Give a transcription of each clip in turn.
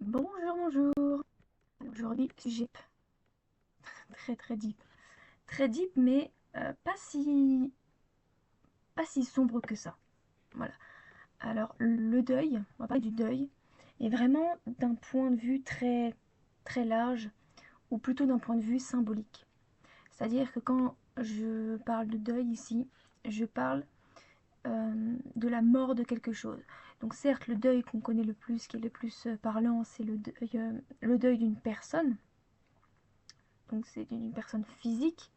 Bonjour, bonjour. Alors aujourd'hui, sujet très deep. Très deep, mais pas si sombre que ça. Voilà. Alors, le deuil, on va parler du deuil, et vraiment d'un point de vue très large, ou plutôt d'un point de vue symbolique. C'est-à-dire que quand je parle de deuil ici, je parle de la mort de quelque chose. Donc certes, le deuil qu'on connaît le plus, qui est le plus parlant, c'est le deuil d'une personne. Donc c'est d'une personne physique.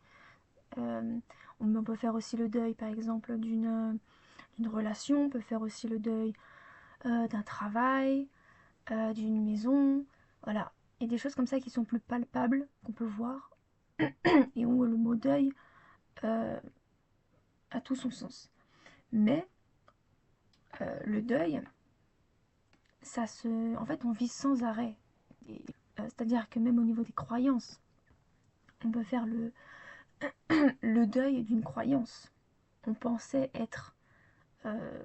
Euh, on peut faire aussi le deuil, par exemple, d'une relation. On peut faire aussi le deuil d'un travail, d'une maison. Voilà. Il y a des choses comme ça qui sont plus palpables, qu'on peut voir, et où le mot deuil euh, a tout son sens. Mais le deuil, en fait, on vit sans arrêt. C'est-à-dire que même au niveau des croyances, on peut faire le deuil d'une croyance. On pensait être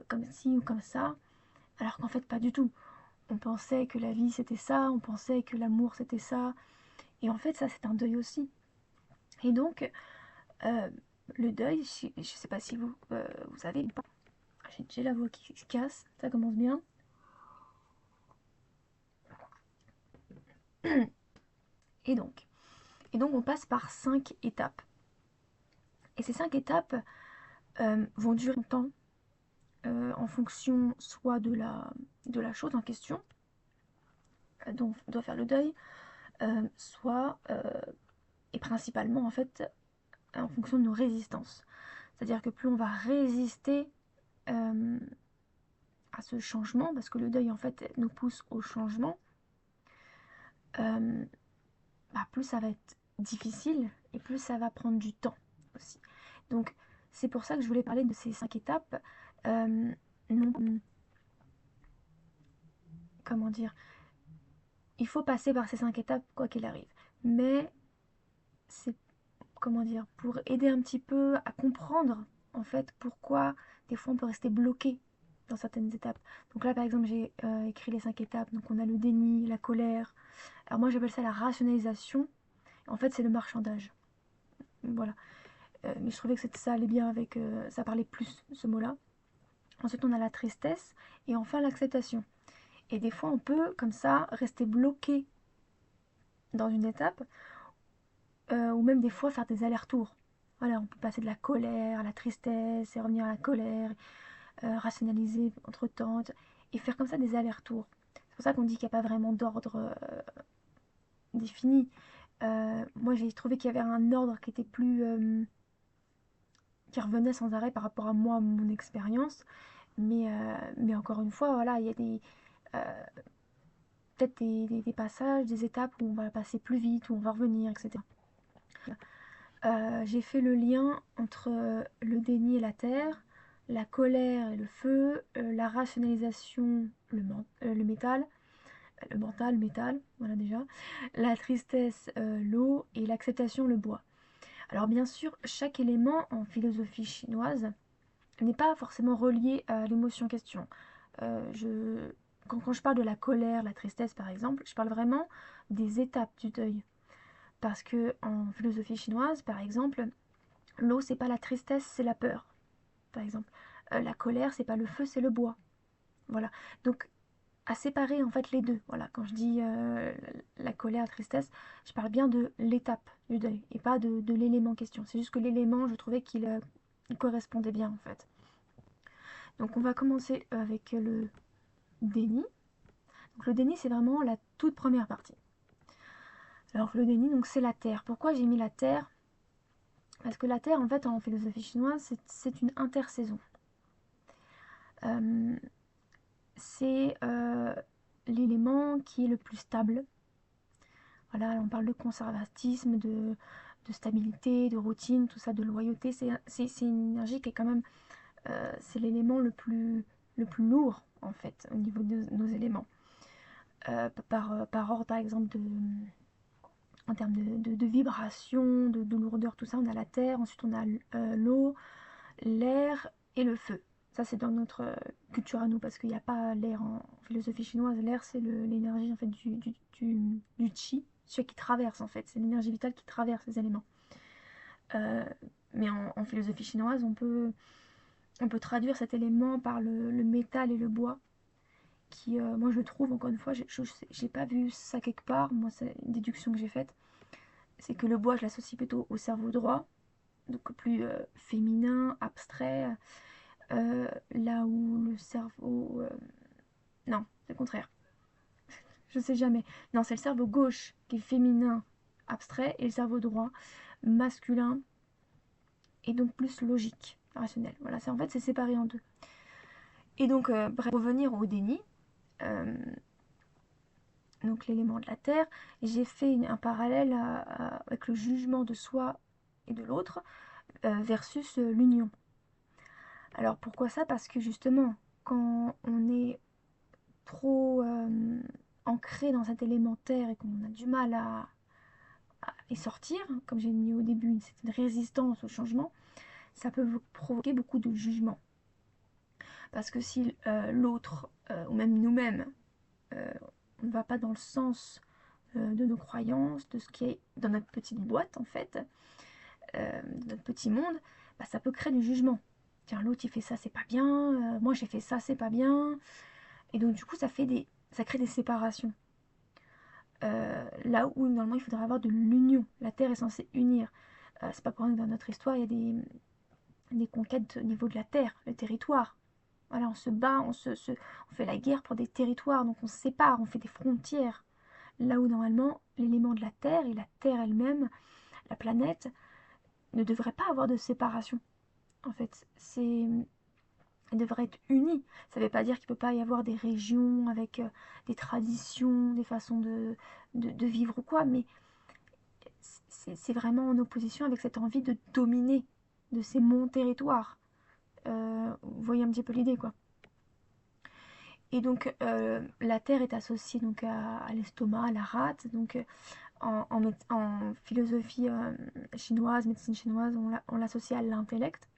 comme ci ou comme ça, alors qu'en fait pas du tout. On pensait que la vie c'était ça, on pensait que l'amour c'était ça, et en fait ça c'est un deuil aussi. Et donc euh, le deuil, je sais pas si vous savez, j'ai la voix qui se casse, ça commence bien. Et donc, et donc on passe par 5 étapes. Et ces 5 étapes vont durer longtemps en fonction soit de la chose en question dont on doit faire le deuil, soit et principalement en fait en fonction de nos résistances. C'est-à-dire que plus on va résister euh, à ce changement, parce que le deuil en fait nous pousse au changement, euh, plus ça va être difficile et plus ça va prendre du temps aussi. Donc c'est pour ça que je voulais parler de ces 5 étapes. Non, comment dire, il faut passer par ces 5 étapes quoi qu'il arrive. Mais c'est, comment dire, pour aider un petit peu à comprendre en fait pourquoi des fois on peut rester bloqué dans certaines étapes. Donc là par exemple j'ai écrit les 5 étapes, donc on a le déni, la colère. Alors moi j'appelle ça la rationalisation. En fait c'est le marchandage. Voilà. Mais je trouvais que ça allait bien avec, ça parlait plus ce mot-là. Ensuite on a la tristesse et enfin l'acceptation. Et des fois on peut comme ça rester bloqué dans une étape ou même des fois faire des allers-retours. Voilà, on peut passer de la colère à la tristesse et revenir à la colère, rationaliser entre temps et faire comme ça des allers-retours. C'est pour ça qu'on dit qu'il n'y a pas vraiment d'ordre défini. Moi j'ai trouvé qu'il y avait un ordre qui était plus qui revenait sans arrêt par rapport à moi, mon expérience. Mais encore une fois, voilà, il y a euh, peut-être des passages, des étapes où on va passer plus vite, où on va revenir, etc. J'ai fait le lien entre le déni et la terre, la colère et le feu, la rationalisation, le métal, le mental, le métal, voilà déjà, la tristesse, l'eau et l'acceptation, le bois. Alors bien sûr, chaque élément en philosophie chinoise n'est pas forcément relié à l'émotion en question. Quand je parle de la colère, la tristesse par exemple, je parle vraiment des étapes du deuil. Parce que en philosophie chinoise, par exemple, l'eau c'est pas la tristesse, c'est la peur, par exemple. La colère c'est pas le feu, c'est le bois. Voilà. Donc à séparer en fait les deux. Voilà. Quand je dis la colère, la tristesse, je parle bien de l'étape du deuil et pas de l'élément en question. C'est juste que l'élément, je trouvais qu'il il correspondait bien en fait. Donc on va commencer avec le déni. Donc le déni c'est vraiment la toute première partie. Alors le déni donc c'est la terre. Pourquoi j'ai mis la terre? Parce que la terre en fait en philosophie chinoise c'est une intersaison. Euh, c'est l'élément qui est le plus stable. Voilà, on parle de conservatisme, de stabilité, de routine, tout ça, de loyauté. C'est une énergie qui est quand même, c'est l'élément le plus lourd en fait au niveau de nos éléments. Par ordre par exemple en termes de vibration, de lourdeur, tout ça, on a la terre, ensuite on a l'eau, l'air et le feu. Ça, c'est dans notre culture à nous, parce qu'il n'y a pas l'air en philosophie chinoise. L'air, c'est l'énergie en fait du chi, celui qui traverse en fait. C'est l'énergie vitale qui traverse les éléments. Euh, mais en philosophie chinoise, on peut traduire cet élément par le métal et le bois, qui, moi, je trouve, encore une fois, j'ai pas vu ça quelque part. Moi, c'est une déduction que j'ai faite. C'est que le bois, je l'associe plutôt au cerveau droit, donc plus féminin, abstrait, là où le cerveau... non, c'est le contraire. Je sais jamais. Non, c'est le cerveau gauche qui est féminin, abstrait, et le cerveau droit, masculin, et donc plus logique, rationnel. Voilà, en fait, c'est séparé en deux. Et donc, bref, revenir au déni, euh, donc l'élément de la terre, j'ai fait un parallèle avec le jugement de soi et de l'autre versus l'union. Alors pourquoi ça? Parce que justement, quand on est trop ancré dans cet élément terre et qu'on a du mal à y sortir, comme j'ai mis au début, c'est une résistance au changement, ça peut provoquer beaucoup de jugement. Parce que si l'autre, ou même nous-mêmes, euh, on ne va pas dans le sens de nos croyances, de ce qui est dans notre petite boîte en fait, de notre petit monde, bah, ça peut créer du jugement. Tiens, l'autre il fait ça, c'est pas bien, moi j'ai fait ça, c'est pas bien. Et donc du coup, ça crée des séparations. Là où normalement il faudrait avoir de l'union. La Terre est censée unir. C'est pas pour rien que dans notre histoire, il y a des conquêtes au niveau de la Terre, le territoire. Voilà, on se bat, on fait la guerre pour des territoires, donc on se sépare, on fait des frontières. Là où normalement l'élément de la Terre et la Terre elle-même, la planète, ne devrait pas avoir de séparation. En fait, elle devrait être unie. Ça ne veut pas dire qu'il ne peut pas y avoir des régions avec des traditions, des façons de vivre ou quoi, mais c'est vraiment en opposition avec cette envie de dominer, de ces mon territoire. Vous voyez un petit peu l'idée, quoi. Et donc, la terre est associée donc à l'estomac, à la rate. Donc, en philosophie chinoise, médecine chinoise, on l'associe à l'intellect.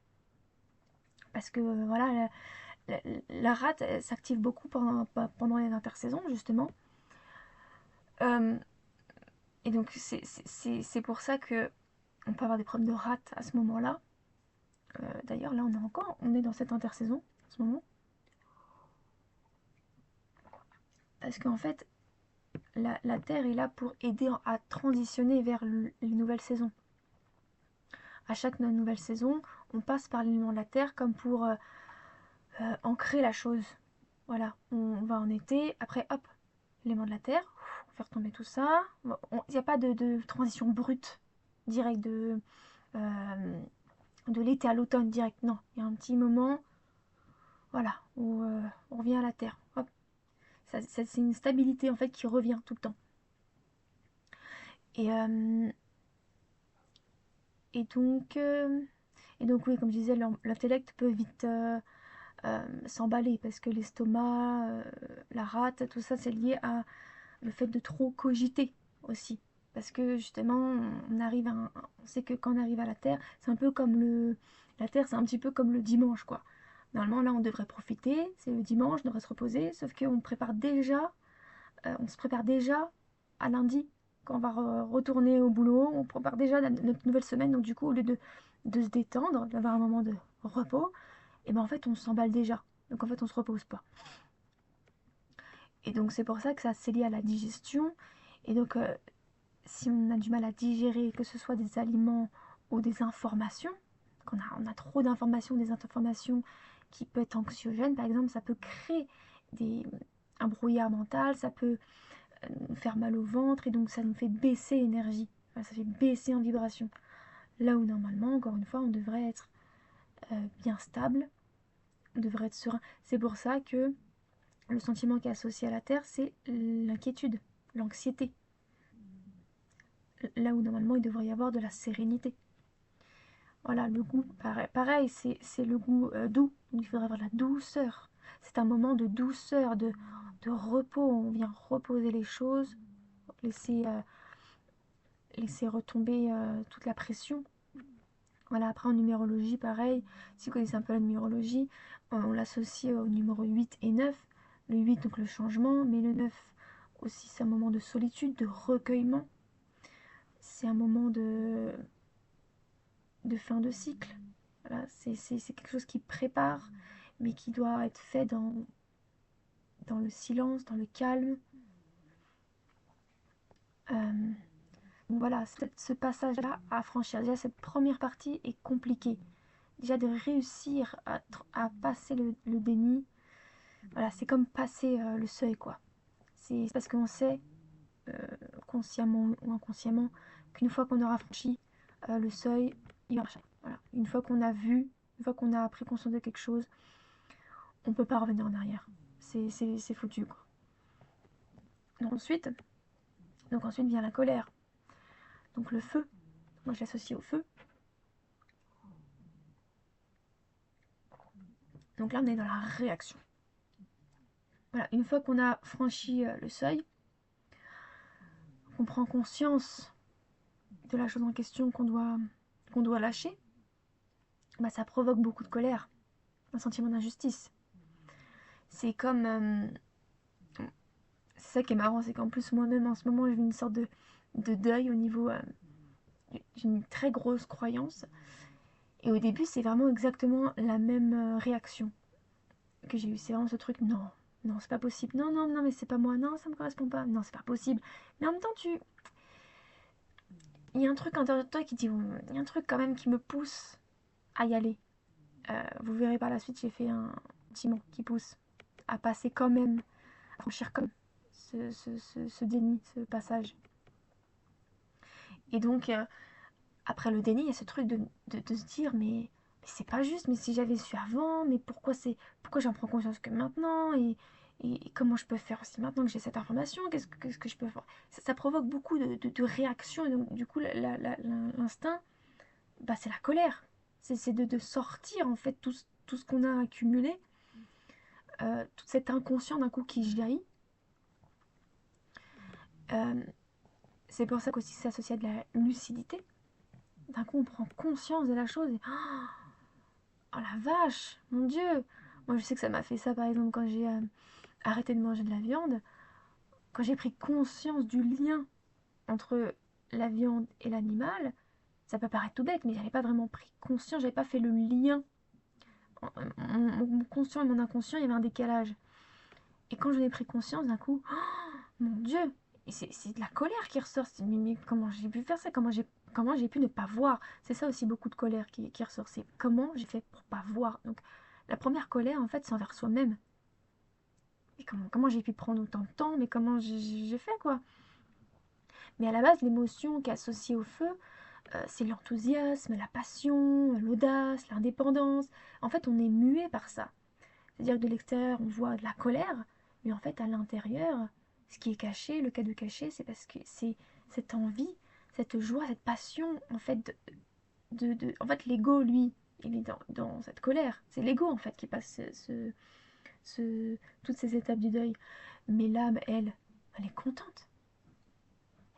Parce que, voilà, la rate s'active beaucoup pendant les intersaisons, justement. Euh, et donc, c'est pour ça que on peut avoir des problèmes de rate à ce moment-là. D'ailleurs, là, on est dans cette intersaison en ce moment. Parce qu'en fait, la Terre est là pour aider à transitionner vers les nouvelles saisons. À chaque nouvelle saison, on passe par l'élément de la Terre comme pour ancrer la chose. Voilà, on va en été, après hop, l'élément de la Terre, on fait retomber tout ça. Il n'y a pas de transition brute, directe de l'été à l'automne direct. Non, il y a un petit moment, voilà, où on revient à la Terre. Hop. C'est une stabilité en fait qui revient tout le temps. Et, euh, et donc, euh, et donc oui, comme je disais, l'intellect peut vite s'emballer parce que l'estomac, la rate, tout ça, c'est lié à le fait de trop cogiter aussi. Parce que justement, on sait que quand on arrive à la Terre, c'est un peu comme la Terre, c'est un petit peu comme le dimanche, quoi. Normalement, là, on devrait profiter, c'est le dimanche, on devrait se reposer, sauf qu'on on se prépare déjà à lundi, quand on va retourner au boulot, on prépare déjà notre nouvelle semaine, donc du coup, au lieu de se détendre, d'avoir un moment de repos, et ben en fait, on s'emballe déjà. Donc en fait, on se repose pas. Et donc c'est pour ça que ça c'est lié à la digestion. Et donc si on a du mal à digérer, que ce soit des aliments ou des informations, on a trop d'informations, des informations qui peuvent être anxiogènes, par exemple, ça peut créer un brouillard mental, ça peut nous faire mal au ventre et donc ça nous fait baisser l'énergie. Enfin, ça fait baisser en vibration. Là où normalement, encore une fois, on devrait être bien stable, on devrait être serein. C'est pour ça que le sentiment qui est associé à la Terre, c'est l'inquiétude, l'anxiété. Là où normalement il devrait y avoir de la sérénité. Voilà, le goût, pareil c'est le goût doux. Donc il faudrait avoir de la douceur. C'est un moment de douceur, de repos. On vient reposer les choses, laisser, laisser retomber toute la pression. Voilà, après en numérologie, pareil, si vous connaissez un peu la numérologie, on l'associe au numéro 8 et 9. Le 8, donc le changement, mais le 9 aussi, c'est un moment de solitude, de recueillement. C'est un moment de fin de cycle. Voilà, c'est quelque chose qui prépare, mais qui doit être fait dans le silence, dans le calme. Euh, donc voilà, ce passage-là à franchir. Déjà, cette première partie est compliquée. Déjà, de réussir à passer le déni, voilà, c'est comme passer le seuil, quoi. C'est parce qu'on sait, euh, consciemment ou inconsciemment, qu'une fois qu'on aura franchi le seuil, il va marcher. Voilà. Une fois qu'on a vu, une fois qu'on a pris conscience de quelque chose, on ne peut pas revenir en arrière. C'est foutu, quoi. Donc ensuite vient la colère. Donc le feu, moi je l'associe au feu. Donc là on est dans la réaction. Voilà, une fois qu'on a franchi le seuil, qu'on prend conscience de la chose en question qu'on doit lâcher, bah, ça provoque beaucoup de colère, un sentiment d'injustice. C'est comme... c'est ça qui est marrant, c'est qu'en plus moi-même en ce moment j'ai une sorte de deuil au niveau d'une très grosse croyance. Et au début c'est vraiment exactement la même réaction que j'ai eue. C'est vraiment ce truc, non, non c'est pas possible, non, non, non mais c'est pas moi, non ça me correspond pas, non c'est pas possible. Mais en même temps il y a un truc intérieur de toi qui dit, il y a un truc quand même qui me pousse à y aller. Vous verrez par la suite, j'ai fait un sentiment qui pousse à passer quand même, à franchir comme ce déni, ce passage. Et donc, après le déni, il y a ce truc de se dire, mais c'est pas juste, mais si j'avais su avant, mais pourquoi j'en prends conscience que maintenant et comment je peux faire aussi maintenant que j'ai cette information, qu'est-ce que je peux faire. Ça provoque beaucoup de réactions, et donc du coup, l'instinct, bah, c'est la colère. C'est de sortir en fait tout ce qu'on a accumulé, tout cet inconscient d'un coup qui jaillit. Euh, c'est pour ça qu'aussi c'est associé à de la lucidité. D'un coup, on prend conscience de la chose et oh la vache, mon Dieu! Moi, je sais que ça m'a fait ça par exemple quand j'ai arrêté de manger de la viande. Quand j'ai pris conscience du lien entre la viande et l'animal, ça peut paraître tout bête, mais j'avais pas vraiment pris conscience, j'avais pas fait le lien. Mon conscient et mon inconscient, il y avait un décalage. Et quand j'en ai pris conscience, d'un coup, oh, mon Dieu, c'est de la colère qui ressort. Mais comment j'ai pu faire ça? Comment j'ai pu ne pas voir? C'est ça aussi beaucoup de colère qui ressort. C'est comment j'ai fait pour pas voir. Donc la première colère, en fait, c'est envers soi-même. Et comment j'ai pu prendre autant de temps? Mais comment j'ai fait, quoi? Mais à la base, l'émotion qui est associée au feu, c'est l'enthousiasme, la passion, l'audace, l'indépendance. En fait, on est muet par ça. C'est-à-dire que de l'extérieur, on voit de la colère, mais en fait, à l'intérieur, ce qui est caché, le cas de caché, c'est parce que c'est cette envie, cette joie, cette passion, en fait, en fait, l'ego, lui, il est dans cette colère. C'est l'ego, en fait, qui passe toutes ces étapes du deuil. Mais l'âme, elle est contente.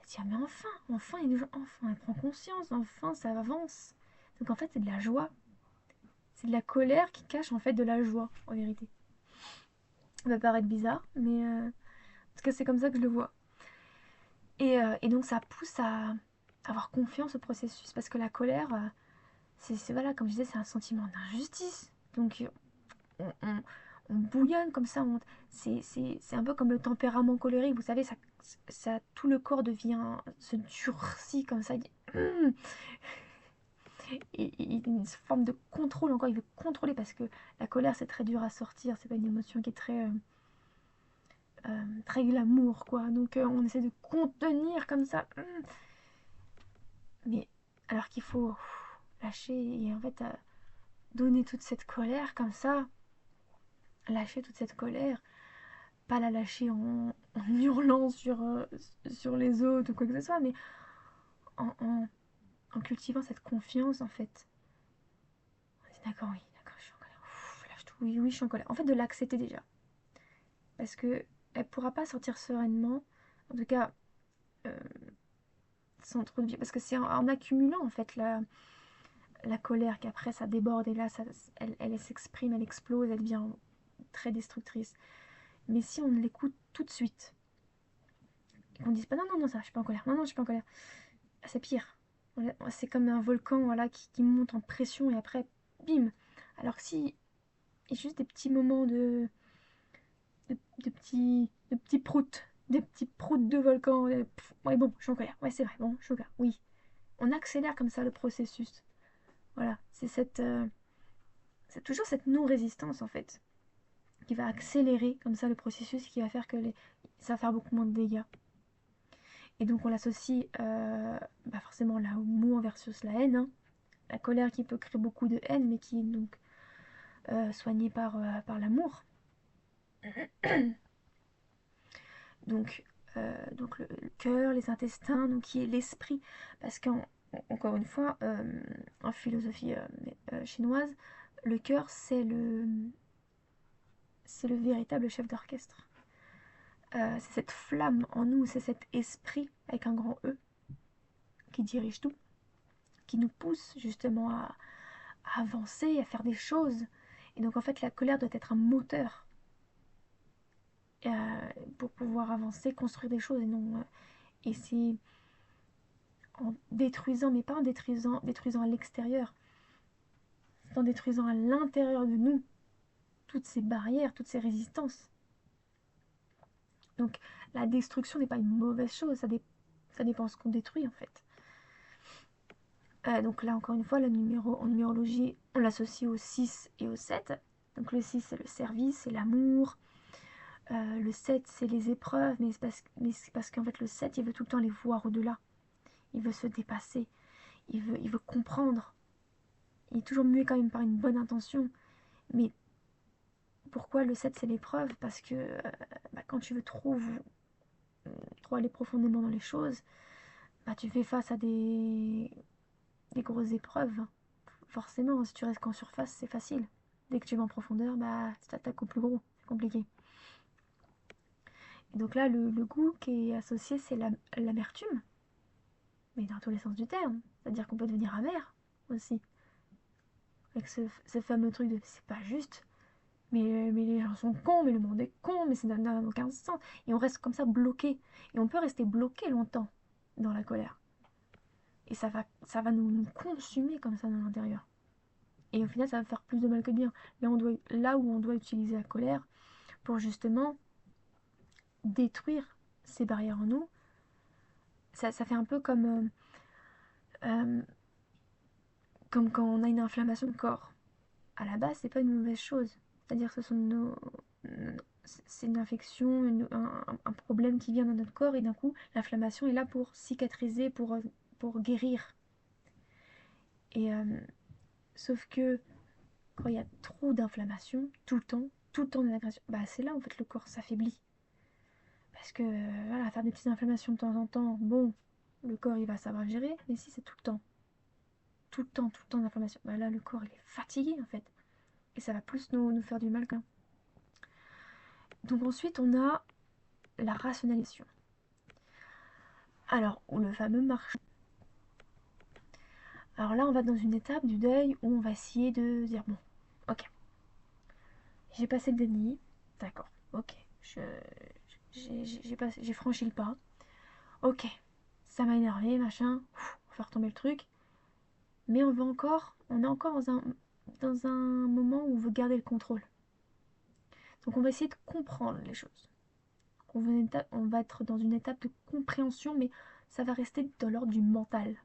Elle se dit, ah, mais enfin, enfin, elle prend conscience, enfin, ça avance. Donc, en fait, c'est de la joie. C'est de la colère qui cache, en fait, de la joie, en vérité. Ça va paraître bizarre, mais en tout cas, c'est comme ça que je le vois. Et donc, ça pousse à avoir confiance au processus, parce que la colère, voilà, comme je disais, c'est un sentiment d'injustice. Donc, on bouillonne comme ça. C'est un peu comme le tempérament colérique. Vous savez, tout le corps se durcit comme ça. Et une forme de contrôle encore. Il veut contrôler parce que la colère, c'est très dur à sortir. C'est pas une émotion qui est très glamour, quoi. Donc, on essaie de contenir comme ça. Mais alors qu'il faut lâcher et en fait donner toute cette colère comme ça, lâcher toute cette colère, pas la lâcher en hurlant sur les autres ou quoi que ce soit, mais en cultivant cette confiance en fait. On dit d'accord, oui, d'accord, je suis en colère. Lâche tout, oui, oui, je suis en colère. En fait, de l'accepter déjà. Parce que elle pourra pas sortir sereinement, en tout cas sans trop de vie, parce que c'est en accumulant en fait la colère qu'après ça déborde et là elle s'exprime, elle explose, elle devient très destructrice. Mais si on l'écoute tout de suite, et qu'on dise pas non, non, non, ça, je suis pas en colère, non, non, je suis pas en colère, c'est pire. C'est comme un volcan voilà, qui monte en pression et après, bim. Alors que si il y a juste des petits moments de petits proutes, des petits proutes de volcan, ouais, bon, je suis en colère, ouais, c'est vrai, bon, je suis en colère, oui. On accélère comme ça le processus. Voilà, c'est toujours cette non-résistance en fait qui va accélérer comme ça le processus qui va faire que ça va faire beaucoup moins de dégâts. Et donc on l'associe forcément l'amour versus la haine. Hein. La colère qui peut créer beaucoup de haine mais qui est donc soignée par l'amour. Donc le cœur, les intestins, donc qui est l'esprit. Parce qu'encore une fois, en philosophie chinoise, le cœur c'est le véritable chef d'orchestre. C'est cette flamme en nous, c'est cet esprit avec un grand E qui dirige tout, qui nous pousse justement à avancer, à faire des choses. Et donc en fait la colère doit être un moteur euh, pour pouvoir avancer, construire des choses et non et c'est en détruisant, mais pas en détruisant à l'extérieur, c'est en détruisant à l'intérieur de nous toutes ces barrières, toutes ces résistances. Donc la destruction n'est pas une mauvaise chose, ça dépend de ce qu'on détruit en fait. Donc là encore une fois, en numérologie, on l'associe au 6 et au 7. Donc le 6 c'est le service, c'est l'amour. Le 7 c'est les épreuves, mais c'est parce qu'en fait le 7 il veut tout le temps les voir au-delà. Il veut se dépasser, il veut comprendre. Il est toujours muet quand même par une bonne intention. Mais pourquoi le 7 c'est l'épreuve? Parce que quand tu veux trop aller profondément dans les choses, tu fais face à des grosses épreuves. Forcément, si tu restes qu'en surface, c'est facile. Dès que tu vas en profondeur, tu t'attaques au plus gros. C'est compliqué. Et donc là, le goût qui est associé, c'est l'amertume. Mais dans tous les sens du terme. C'est-à-dire qu'on peut devenir amer aussi. Avec ce fameux truc de c'est pas juste. Mais les gens sont cons, mais le monde est con, mais ça n'a aucun sens. Et on reste comme ça bloqué. Et on peut rester bloqué longtemps dans la colère. Et ça va nous consumer comme ça dans l'intérieur. Et au final, ça va faire plus de mal que de bien. Là où on doit utiliser la colère pour justement détruire ces barrières en nous, ça fait un peu euh, comme quand on a une inflammation de corps. À la base, c'est pas une mauvaise chose. C'est-à-dire que c'est une infection, un problème qui vient dans notre corps et d'un coup, l'inflammation est là pour cicatriser, pour guérir. Et sauf que quand il y a trop d'inflammation, tout le temps de l'agression, c'est là en fait le corps s'affaiblit. Parce que voilà, faire des petites inflammations de temps en temps, bon, le corps il va savoir gérer, mais si c'est tout le temps d'inflammation, là le corps il est fatigué en fait. Et ça va plus nous faire du mal qu'un. Donc ensuite on a la rationalisation. Alors, ou le fameux marché. Alors là on va dans une étape du deuil où on va essayer de dire bon, ok, j'ai passé le déni, d'accord, ok, j'ai franchi le pas, ok, ça m'a énervé, machin, on va faire tomber le truc, mais on est encore dans un moment où on veut garder le contrôle. Donc on va essayer de comprendre les choses. On va être dans une étape de compréhension, mais ça va rester dans l'ordre du mental.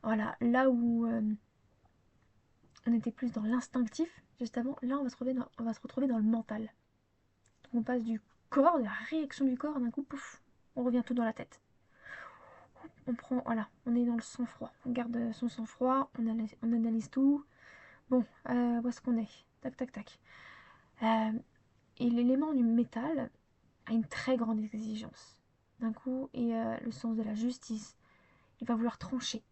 Voilà, là où on était plus dans l'instinctif juste avant, là on va se retrouver dans le mental. Donc on passe du corps, de la réaction du corps, d'un coup, pouf, on revient tout dans la tête. Voilà, on est dans le sang-froid. On garde son sang-froid, on analyse tout. Bon, où est-ce qu'on est? Tac, tac, tac. Et l'élément du métal a une très grande exigence. D'un coup, et le sens de la justice. Il va vouloir trancher.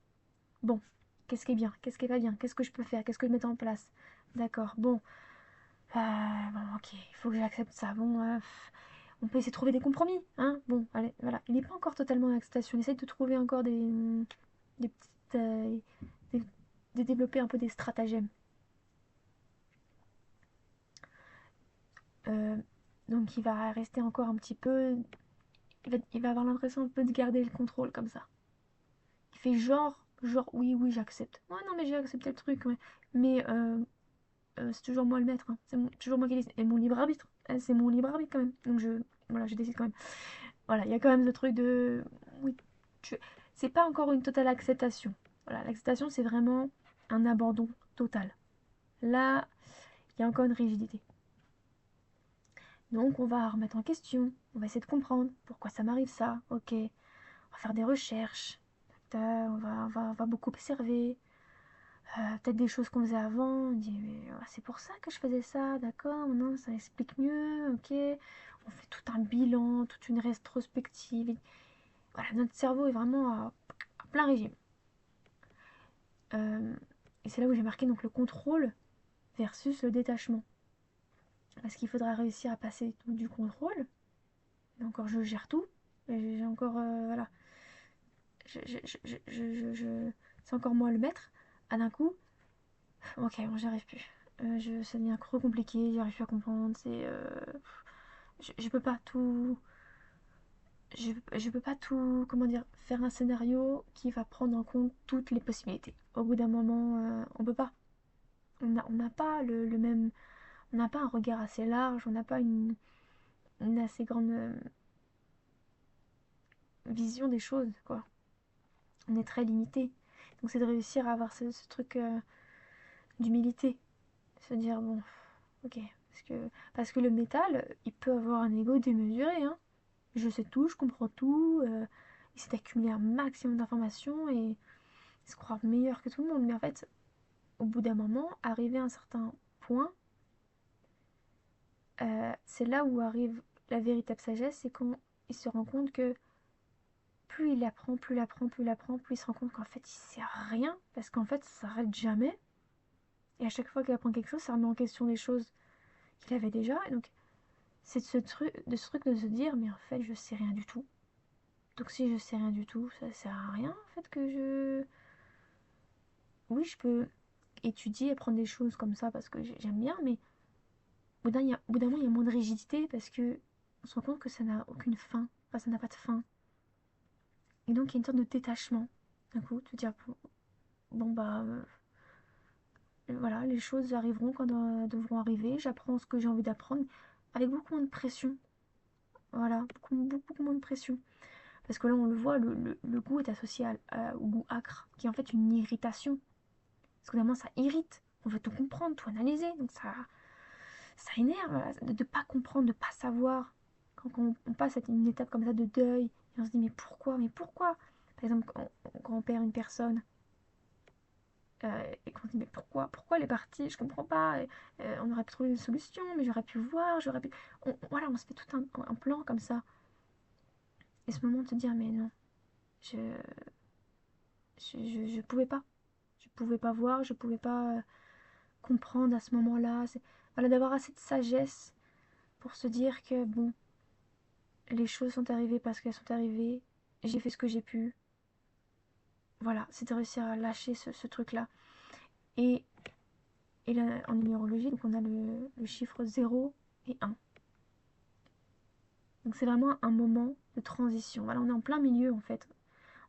Bon, qu'est-ce qui est bien? Qu'est-ce qui est pas bien? Qu'est-ce que je peux faire? Qu'est-ce que je mets en place? D'accord, bon. Bon, ok, il faut que j'accepte ça. Bon, on peut essayer de trouver des compromis, hein. Bon, allez, voilà. Il n'est pas encore totalement en acceptation. On essaie de trouver encore des petites, de développer un peu des stratagèmes. Euh, donc il va rester encore un petit peu, il va avoir l'impression un peu de garder le contrôle comme ça. Il fait genre oui, oui, j'accepte. Ouais, non, mais j'ai accepté le truc, ouais. Mais c'est toujours moi le maître, hein. Toujours moi qui décide. Et mon libre arbitre, c'est mon libre arbitre quand même. Donc voilà, je décide quand même. Voilà, il y a quand même ce truc de, oui, tu- c'est pas encore une totale acceptation. Voilà, l'acceptation c'est vraiment un abandon total. Là, il y a encore une rigidité. Donc on va remettre en question, on va essayer de comprendre pourquoi ça m'arrive ça, ok. On va faire des recherches, on va beaucoup observer, peut-être des choses qu'on faisait avant, on dit mais c'est pour ça que je faisais ça, d'accord, maintenant ça explique mieux, ok. On fait tout un bilan, toute une rétrospective. Voilà, notre cerveau est vraiment à plein régime. Euh, et c'est là où j'ai marqué donc le contrôle versus le détachement. Parce qu'il faudra réussir à passer du contrôle. Et encore, je gère tout. Et j'ai encore, voilà, c'est encore moi le maître. Ah d'un coup, ok, bon, j'y arrive plus. Ça devient trop compliqué, j'arrive plus à comprendre. Je peux pas tout, je peux pas tout, comment dire, faire un scénario qui va prendre en compte toutes les possibilités. Au bout d'un moment, on peut pas. On n'a pas le même, on n'a pas un regard assez large, on n'a pas une assez grande vision des choses, quoi. On est très limité. Donc c'est de réussir à avoir ce truc d'humilité. Se dire, bon, ok. Parce que le métal, il peut avoir un ego démesuré. Hein. Je sais tout, je comprends tout. Il s'est accumulé un maximum d'informations et se croire meilleur que tout le monde. Mais en fait, au bout d'un moment, arrivé à un certain point, c'est là où arrive la véritable sagesse, c'est quand il se rend compte que plus il apprend, plus il apprend, plus il apprend, plus il se rend compte qu'en fait il sait rien, parce qu'en fait ça s'arrête jamais. Et à chaque fois qu'il apprend quelque chose, ça remet en question des choses qu'il avait déjà. Et donc c'est de ce truc de se dire, mais en fait je sais rien du tout. Donc si je sais rien du tout, ça sert à rien en fait que je... Oui, je peux étudier, apprendre des choses comme ça parce que j'aime bien, mais au bout d'un moment il y a moins de rigidité parce que on se rend compte que ça n'a aucune fin. Enfin, ça n'a pas de fin. Et donc il y a une sorte de détachement. D'un coup, te dire, bon bah voilà, les choses arriveront quand elles devront arriver. J'apprends ce que j'ai envie d'apprendre avec beaucoup moins de pression. Voilà, beaucoup, beaucoup moins de pression. Parce que là, on le voit, le goût est associé au goût acre, qui est en fait une irritation. Parce que évidemment, ça irrite. On veut tout comprendre, tout analyser. Donc ça énerve voilà, de ne pas comprendre, de ne pas savoir. Quand on passe à une étape comme ça de deuil, et on se dit mais pourquoi? Mais pourquoi? Par exemple, quand on perd une personne, et qu'on se dit mais pourquoi elle est partie, je comprends pas, on aurait pu trouver une solution, mais j'aurais pu voir, j'aurais pu... voilà, on se fait tout un plan comme ça. Et ce moment de se dire mais non, je, je pouvais pas. Je pouvais pas voir, je pouvais pas comprendre à ce moment-là. Voilà, d'avoir assez de sagesse pour se dire que bon, les choses sont arrivées parce qu'elles sont arrivées, j'ai fait ce que j'ai pu. Voilà, c'est de réussir à lâcher ce truc-là. Et, et là, en numérologie, donc on a le chiffre 0 et 1. Donc c'est vraiment un moment de transition. Voilà, on est en plein milieu en fait.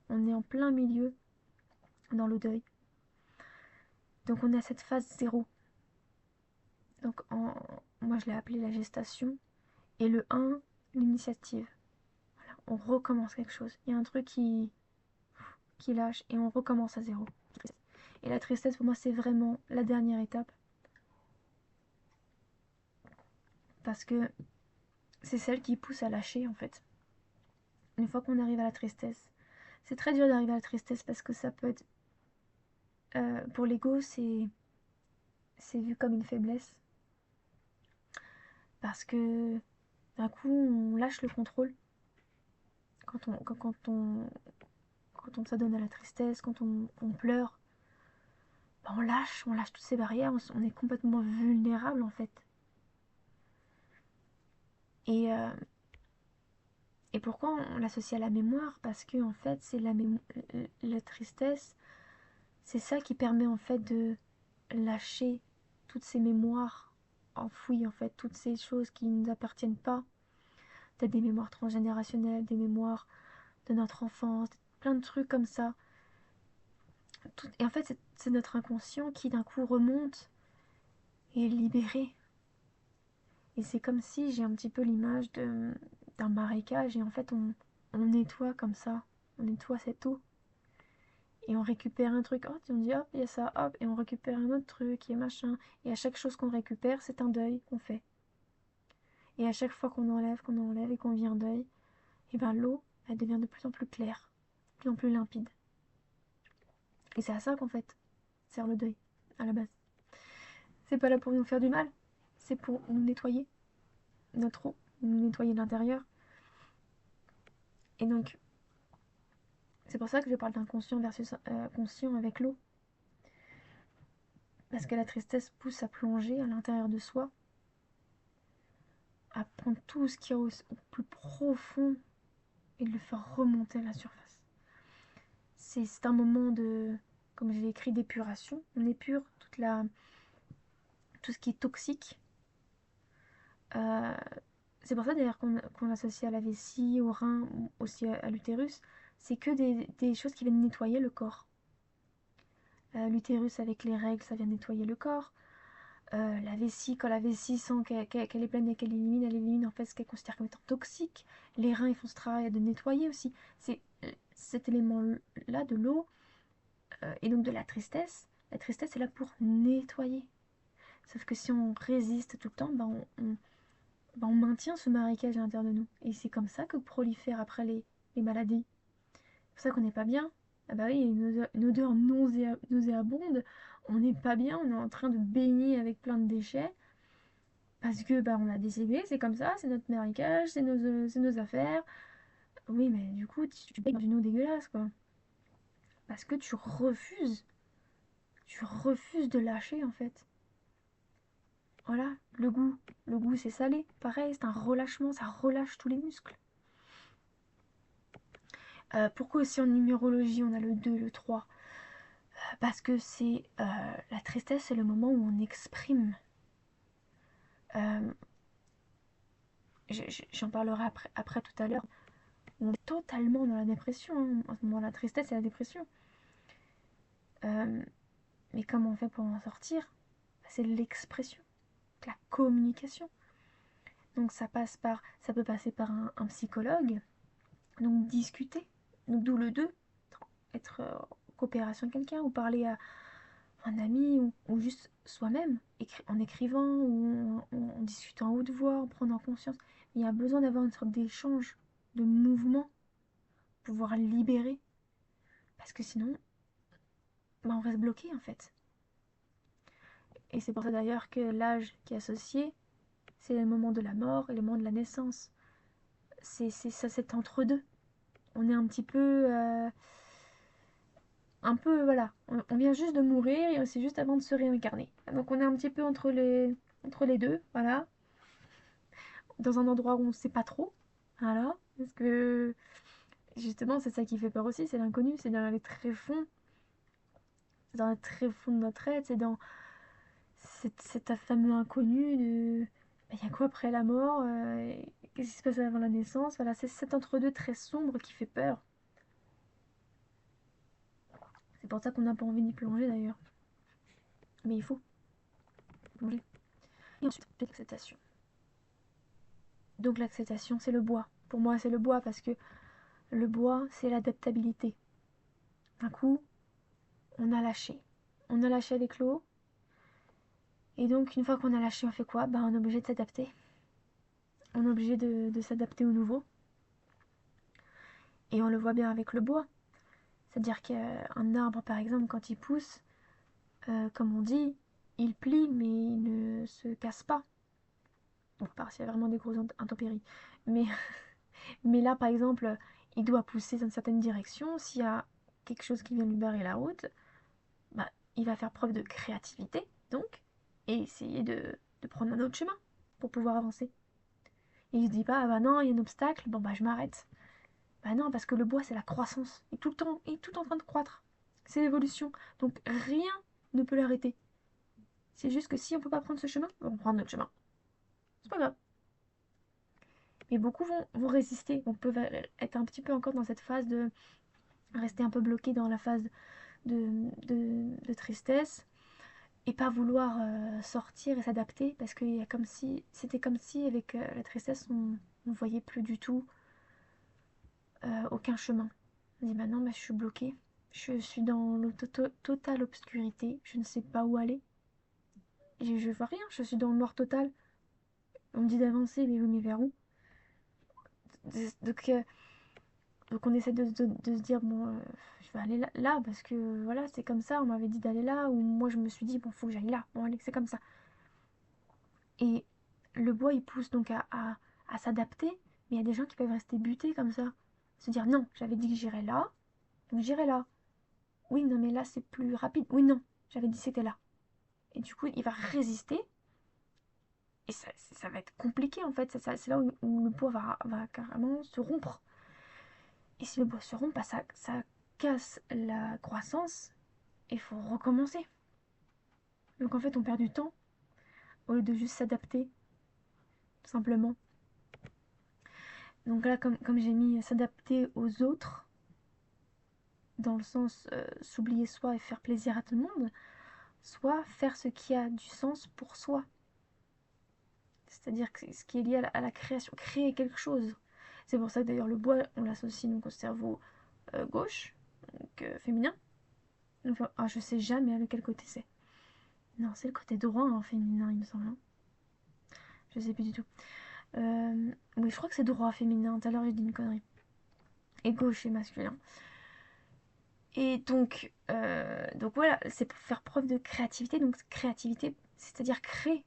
On est en plein milieu dans le deuil. Donc on est à cette phase 0. Donc moi je l'ai appelé la gestation. Et le 1, l'initiative. Voilà, on recommence quelque chose. Il y a un truc qui lâche et on recommence à 0. Et la tristesse pour moi c'est vraiment la dernière étape. Parce que c'est celle qui pousse à lâcher en fait. Une fois qu'on arrive à la tristesse. C'est très dur d'arriver à la tristesse parce que ça peut être... pour l'ego c'est vu comme une faiblesse. Parce que d'un coup on lâche le contrôle quand on s'adonne à la tristesse, quand on pleure, bah, on lâche toutes ces barrières, on est complètement vulnérable en fait. Et, et pourquoi on l'associe à la mémoire? Parce que en fait c'est la tristesse, C'est ça qui permet en fait de lâcher toutes ces mémoires enfouies, en fait, toutes ces choses qui ne nous appartiennent pas. Peut-être des mémoires transgénérationnelles, des mémoires de notre enfance, plein de trucs comme ça. Et en fait, c'est notre inconscient qui d'un coup remonte et est libéré. Et c'est comme si j'ai un petit peu l'image d'un marécage et en fait on nettoie comme ça, on nettoie cette eau et on récupère un truc, oh, on dit hop, il y a ça, hop, et on récupère un autre truc et machin. Et à chaque chose qu'on récupère, c'est un deuil qu'on fait. Et à chaque fois qu'on enlève et qu'on vit un deuil, et ben l'eau, elle devient de plus en plus claire, de plus en plus limpide. Et c'est à ça qu'en fait sert le deuil, à la base. C'est pas là pour nous faire du mal, c'est pour nous nettoyer notre eau, nous nettoyer de l'intérieur. Et donc, c'est pour ça que je parle d'inconscient versus conscient avec l'eau. Parce que la tristesse pousse à plonger à l'intérieur de soi, à prendre tout ce qu'il y a au plus profond et de le faire remonter à la surface. C'est un moment de, comme je l'ai écrit, d'épuration. On épure tout ce qui est toxique. Euh, c'est pour ça d'ailleurs qu'on associe à la vessie, au rein, aussi à l'utérus. C'est que des choses qui viennent nettoyer le corps. L'utérus avec les règles, ça vient nettoyer le corps. La vessie, quand la vessie sent qu'elle est pleine et qu'elle élimine, elle élimine en fait ce qu'elle considère comme étant toxique. Les reins, ils font ce travail de nettoyer aussi. C'est cet élément-là de l'eau et donc de la tristesse. La tristesse est là pour nettoyer. Sauf que si on résiste tout le temps, on maintient ce marécage à l'intérieur de nous. Et c'est comme ça que prolifèrent après les maladies. C'est pour ça qu'on n'est pas bien. Ah bah oui, une odeur nauséabonde. On n'est pas bien, on est en train de baigner avec plein de déchets. Parce que bah on a décidé, c'est comme ça, c'est notre marécage, c'est nos affaires. Oui, mais du coup, tu baignes dans une eau dégueulasse, quoi. Parce que tu refuses de lâcher, en fait. Voilà, le goût c'est salé, pareil, c'est un relâchement, ça relâche tous les muscles. Pourquoi aussi en numérologie on a le 2, le 3? Parce que c'est la tristesse, c'est le moment où on exprime. Euh, J'en parlerai après tout à l'heure. On est totalement dans la dépression. Hein. En ce moment, la tristesse et la dépression. Euh, mais comment on fait pour en sortir? C'est l'expression, la communication. Donc ça peut passer par un psychologue. Donc discuter. Donc d'où le 2, être en coopération avec quelqu'un ou parler à un ami ou juste soi-même en écrivant ou en discutant à haute voix, en prenant conscience. Il y a besoin d'avoir une sorte d'échange, de mouvement, pour pouvoir libérer. Parce que sinon, on reste bloqué en fait. Et c'est pour ça d'ailleurs que l'âge qui est associé, c'est le moment de la mort et le moment de la naissance. C'est ça, c'est entre deux. On est un peu voilà, on vient juste de mourir et c'est juste avant de se réincarner. Donc on est un petit peu entre les deux, voilà, dans un endroit où on ne sait pas trop, voilà, parce que justement c'est ça qui fait peur aussi, c'est l'inconnu, c'est dans les tréfonds, c'est dans les tréfonds de notre être, c'est fameux inconnu de, il y a quoi après la mort, qu'est-ce qui se passe avant la naissance, voilà, c'est cet entre-deux très sombre qui fait peur. C'est pour ça qu'on n'a pas envie d'y plonger d'ailleurs, mais il faut plonger. Et ensuite, l'acceptation. Donc l'acceptation, c'est le bois. Pour moi, c'est le bois parce que le bois, c'est l'adaptabilité. Un coup, on a lâché. On a lâché avec l'eau. Et donc, une fois qu'on a lâché, on fait quoi? On est obligé de s'adapter. On est obligé de s'adapter au nouveau. Et on le voit bien avec le bois. C'est-à-dire qu'un arbre, par exemple, quand il pousse, comme on dit, il plie, mais il ne se casse pas. Bon, à part s'il y a vraiment des grosses intempéries. Mais Mais là, par exemple, il doit pousser dans une certaine direction. S'il y a quelque chose qui vient lui barrer la route, il va faire preuve de créativité, donc, et essayer de prendre un autre chemin pour pouvoir avancer. Et il se dit pas, ah bah non, il y a un obstacle, bon bah je m'arrête. Bah non, parce que le bois, c'est la croissance. Il est tout le temps en train de croître. c'est l'évolution. Donc rien ne peut l'arrêter. C'est juste que si on peut pas prendre ce chemin, on va prendre notre chemin. C'est pas grave. Mais beaucoup vont résister, donc peuvent être un petit peu encore dans cette phase de rester un peu bloqué dans la phase de tristesse et pas vouloir sortir et s'adapter parce que c'était comme si avec la tristesse on ne voyait plus du tout aucun chemin. On dit maintenant je suis bloquée, je suis dans la totale obscurité, je ne sais pas où aller, je vois rien, je suis dans le noir total. On me dit d'avancer, mais vers où? Donc, donc on essaie de se dire bon je vais aller là parce que voilà c'est comme ça, on m'avait dit d'aller là, ou moi je me suis dit bon faut que j'aille là, bon allez c'est comme ça. Et le bois il pousse donc à s'adapter, mais il y a des gens qui peuvent rester butés comme ça, se dire non j'avais dit que j'irais là, donc j'irai là. Oui non mais là c'est plus rapide, oui non j'avais dit c'était là. Et du coup il va résister et ça va être compliqué en fait, c'est là où le bois va carrément se rompre. Et si le bois se rompt, bah, ça casse la croissance et il faut recommencer. Donc en fait, on perd du temps au lieu de juste s'adapter, tout simplement. Donc là, comme j'ai mis s'adapter aux autres, dans le sens s'oublier soi et faire plaisir à tout le monde, soit faire ce qui a du sens pour soi. C'est-à-dire ce qui est lié à la création, créer quelque chose. C'est pour ça que d'ailleurs le bois, on l'associe donc au cerveau gauche, donc féminin. Enfin, je sais jamais avec quel côté c'est. Non, c'est le côté droit en féminin, il me semble. Je sais plus du tout. Oui, je crois que c'est droit féminin. Tout à l'heure, j'ai dit une connerie. Et gauche est masculin. Et donc voilà, c'est pour faire preuve de créativité. Donc créativité, c'est-à-dire créer.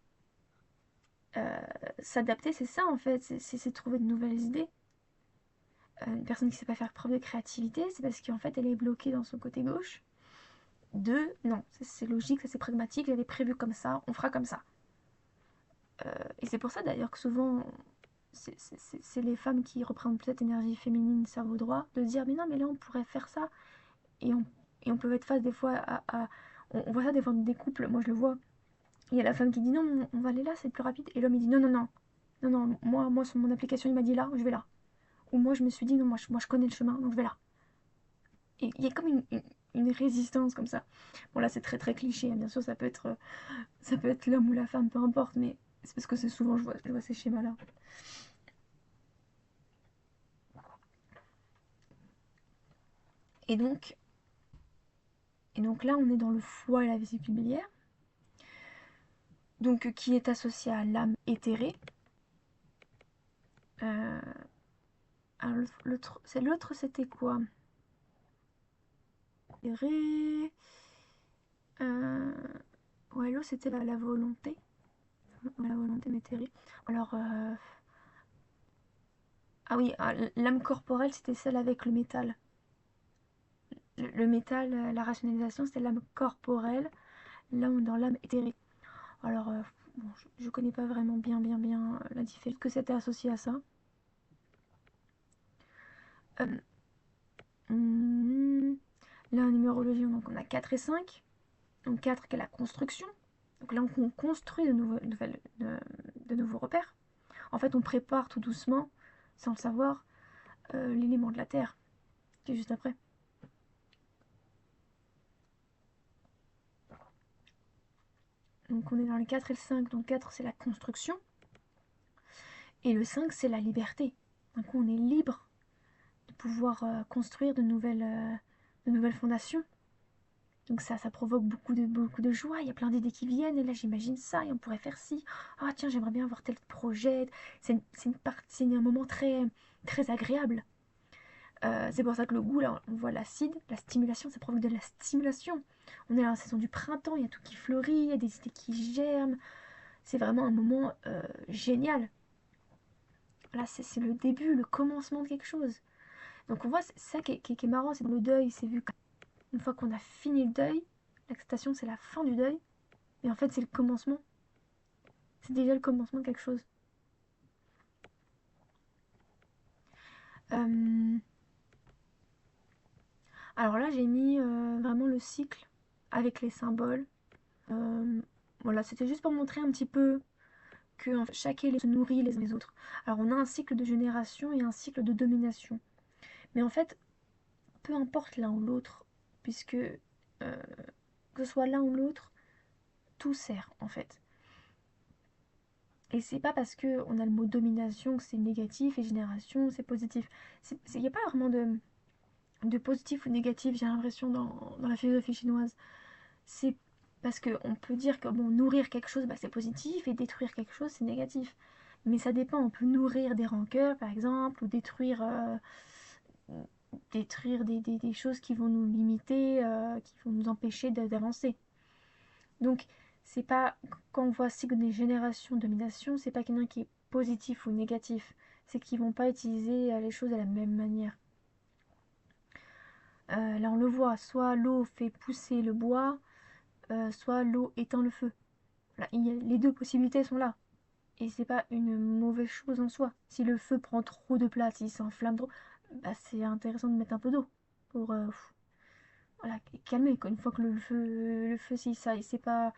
S'adapter, c'est ça en fait. C'est trouver de nouvelles idées. Une personne qui ne sait pas faire preuve de créativité, c'est parce qu'en fait, elle est bloquée dans son côté gauche. Non, c'est logique, ça c'est pragmatique, j'avais prévu comme ça, on fera comme ça. Et c'est pour ça d'ailleurs que souvent c'est les femmes qui représentent cette énergie féminine, cerveau droit, de dire mais non mais là on pourrait faire ça. Et on peut être face des fois on voit ça des fois dans des couples, moi je le vois. Il y a la femme qui dit non on va aller là c'est plus rapide, et l'homme il dit non non non non non moi sur mon application il m'a dit là, je vais là. Ou moi je me suis dit non moi je connais le chemin donc je vais là. Et il y a comme une résistance comme ça. Bon là c'est très très cliché, hein. Bien sûr ça peut être l'homme ou la femme, peu importe, mais c'est parce que c'est souvent je vois ces schémas là. Et donc Et donc là, on est dans le foie et la vésicule biliaire, donc qui est associé à l'âme éthérée. Euh, alors l'autre, c'était quoi? Éthéré. Euh, ouais, l'autre, c'était la volonté. La volonté métérée. Alors, ah oui, l'âme corporelle, c'était celle avec le métal. Le métal, la rationalisation, c'était l'âme corporelle. Là, on est dans l'âme éthérique. Alors, bon, je connais pas vraiment bien la différence que c'était associé à ça. Euh, hmm, Là, en numérologie, donc on a 4 et 5. Donc 4 qui est la construction. Donc là, on construit de nouveaux repères. En fait, on prépare tout doucement, sans le savoir, l'élément de la Terre, qui est juste après. Donc on est dans le 4 et le 5. Donc 4, c'est la construction. Et le 5, c'est la liberté. Donc on est libre de pouvoir construire de nouvelles fondations. Donc ça provoque beaucoup de joie. Il y a plein d'idées qui viennent. Et là, j'imagine ça. Et on pourrait faire ci. Ah, tiens, j'aimerais bien avoir tel projet. C'est un moment très, très agréable. C'est pour ça que le goût, là, on voit l'acide. La stimulation, ça provoque de la stimulation. On est dans la saison du printemps. Il y a tout qui fleurit. Il y a des idées qui germent. C'est vraiment un moment génial. Là, c'est le début, le commencement de quelque chose. Donc on voit, c'est ça qui est marrant. C'est dans le deuil. C'est vu qu'une fois qu'on a fini le deuil, l'acceptation, c'est la fin du deuil. Mais en fait, c'est le commencement. C'est déjà le commencement de quelque chose. Euh, Alors là, j'ai mis vraiment le cycle avec les symboles. Euh, voilà, c'était juste pour montrer un petit peu que en fait, chaque élément se nourrit les uns les autres. Alors on a un cycle de génération et un cycle de domination. Mais en fait, peu importe l'un ou l'autre, puisque que ce soit l'un ou l'autre, tout sert en fait. Et c'est pas parce que on a le mot domination que c'est négatif et génération c'est positif. Il n'y a pas vraiment de positif ou négatif, j'ai l'impression, dans la philosophie chinoise. C'est parce qu'on peut dire que bon, nourrir quelque chose, bah, c'est positif et détruire quelque chose, c'est négatif. Mais ça dépend, on peut nourrir des rancœurs, par exemple, ou détruire des choses qui vont nous limiter, qui vont nous empêcher d'avancer. Donc, c'est pas, quand on voit cycle des générations de domination, c'est pas quelqu'un qui est positif ou négatif. C'est qu'ils vont pas utiliser les choses de la même manière. Là, on le voit, soit l'eau fait pousser le bois, soit l'eau éteint le feu. Là, les deux possibilités sont là. Et c'est pas une mauvaise chose en soi. Si le feu prend trop de place, il s'enflamme trop, bah c'est intéressant de mettre un peu d'eau pour voilà, calmer. Quoi. Une fois que le feu si ça, c'est pas,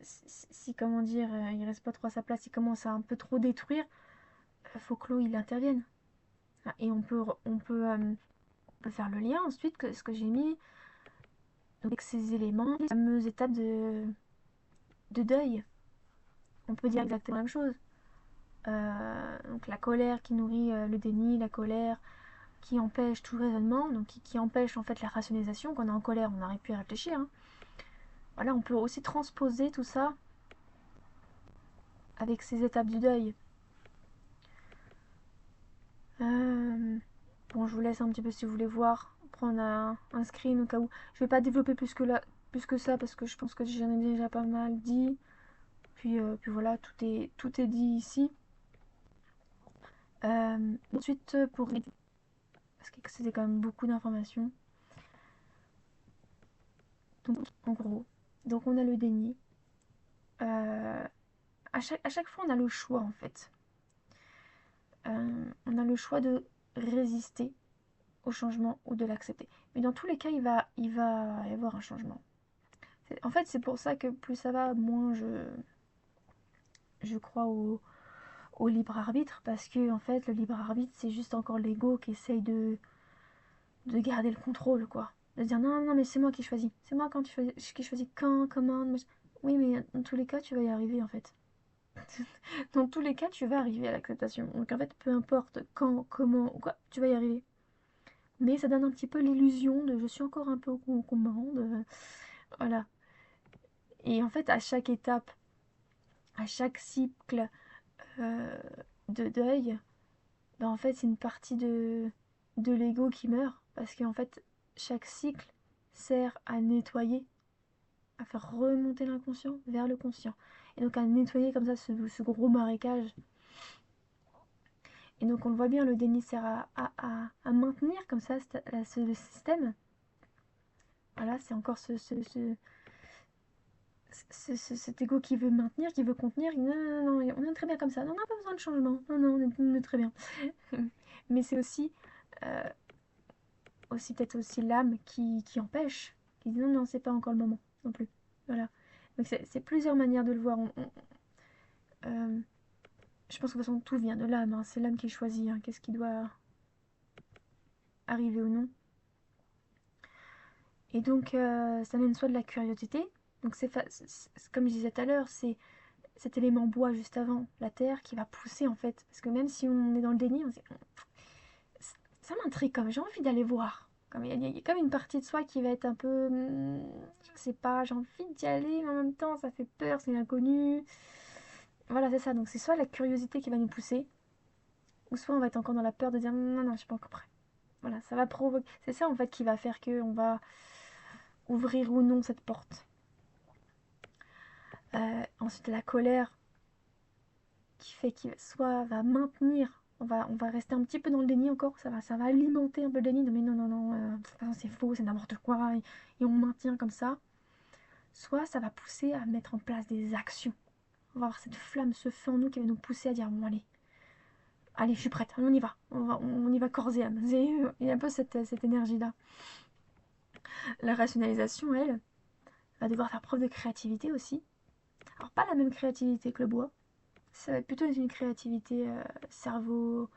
si comment dire, il reste pas trop à sa place, il commence à un peu trop détruire, faut que l'eau il intervienne. Ah, et on peut faire le lien ensuite que ce que j'ai mis avec ces éléments, les fameuses étapes de deuil. On peut dire exactement la même chose. Donc la colère qui nourrit le déni, la colère qui empêche tout raisonnement, donc qui empêche en fait la rationalisation. Quand on est en colère, on n'arrive plus à réfléchir. Hein. Voilà, on peut aussi transposer tout ça avec ces étapes du deuil. Euh, bon, je vous laisse un petit peu si vous voulez voir, prendre un screen au cas où. Je vais pas développer plus que ça parce que je pense que j'en ai déjà pas mal dit. Puis voilà, tout est dit ici. Ensuite, parce que c'était quand même beaucoup d'informations. Donc, en gros, donc on a le déni. Euh, à chaque fois, on a le choix en fait. On a le choix de résister au changement ou de l'accepter. Mais dans tous les cas, il va y avoir un changement. En fait, c'est pour ça que plus ça va, moins je crois au libre arbitre, parce que en fait, le libre arbitre, c'est juste encore l'ego qui essaye de garder le contrôle, quoi. De dire non, non, mais c'est moi qui choisis. C'est moi qui choisis quand, comment. Oui, mais dans tous les cas, tu vas y arriver en fait. Dans tous les cas, tu vas arriver à l'acceptation. Donc en fait, peu importe quand, comment ou quoi, tu vas y arriver. Mais ça donne un petit peu l'illusion de je suis encore un peu aux commandes. Voilà. Et en fait, à chaque étape, à chaque cycle euh, de deuil, ben en fait, c'est une partie de l'ego qui meurt. Parce qu'en fait, chaque cycle sert à nettoyer, à faire remonter l'inconscient vers le conscient. Et donc à nettoyer comme ça ce gros marécage. Et donc on le voit bien, le déni sert à maintenir comme ça ce système. Voilà, c'est encore cet ego qui veut maintenir, qui veut contenir. Non, non, non, non, on est très bien comme ça. Non, on n'a pas besoin de changement. Non, non, on est très bien. Mais c'est euh, aussi peut-être aussi l'âme qui empêche, qui dit non, non, c'est pas encore le moment non plus. Voilà. Donc c'est plusieurs manières de le voir. Euh, je pense que de toute façon tout vient de l'âme. Hein. C'est l'âme qui choisit qu'est-ce qui doit arriver ou non. Et donc ça mène soit de la curiosité. Donc comme je disais tout à l'heure, c'est cet élément bois juste avant, la terre, qui va pousser en fait. Parce que même si on est dans le déni, ça m'intrigue comme j'ai envie d'aller voir. Comme il y a comme une partie de soi qui va être un peu, je sais pas, j'ai envie d'y aller, mais en même temps ça fait peur, c'est l'inconnu. Voilà, c'est ça. Donc c'est soit la curiosité qui va nous pousser, ou soit on va être encore dans la peur de dire non, non, je suis pas encore prêt. Voilà, ça va provoquer. C'est ça en fait qui va faire que on va ouvrir ou non cette porte. Ensuite, la colère qui fait qu'il soit va maintenir, on va rester un petit peu dans le déni encore, ça va alimenter un peu le déni, mais non, non, non, de toute façon c'est faux, c'est n'importe quoi, et on maintient comme ça. Soit ça va pousser à mettre en place des actions. On va avoir cette flamme, ce feu en nous qui va nous pousser à dire bon allez, allez je suis prête, on y va, on y va corps et âme. Il y a un peu cette énergie-là. La rationalisation, elle, va devoir faire preuve de créativité aussi. Alors pas la même créativité que le bois, ça va être plutôt une créativité cerveau,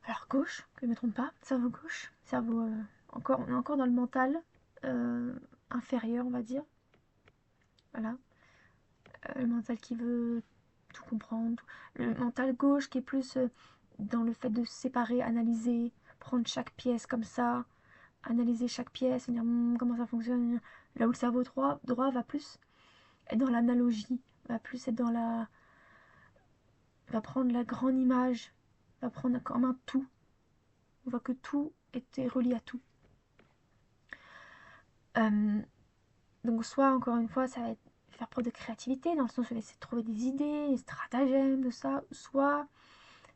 alors gauche, que je ne me trompe pas, cerveau gauche, cerveau, on est encore dans le mental euh, inférieur, on va dire, voilà, le mental qui veut tout comprendre, le mental gauche qui est plus dans le fait de séparer, analyser, prendre chaque pièce comme ça, analyser chaque pièce, et dire comment ça fonctionne, là où le cerveau droit va plus être dans l'analogie, va plus être dans la, va prendre la grande image, va prendre comme un tout. On voit que tout était relié à tout. Euh, donc soit, encore une fois, ça va être faire preuve de créativité, dans le sens où on va essayer de trouver des idées, des stratagèmes, de ça, soit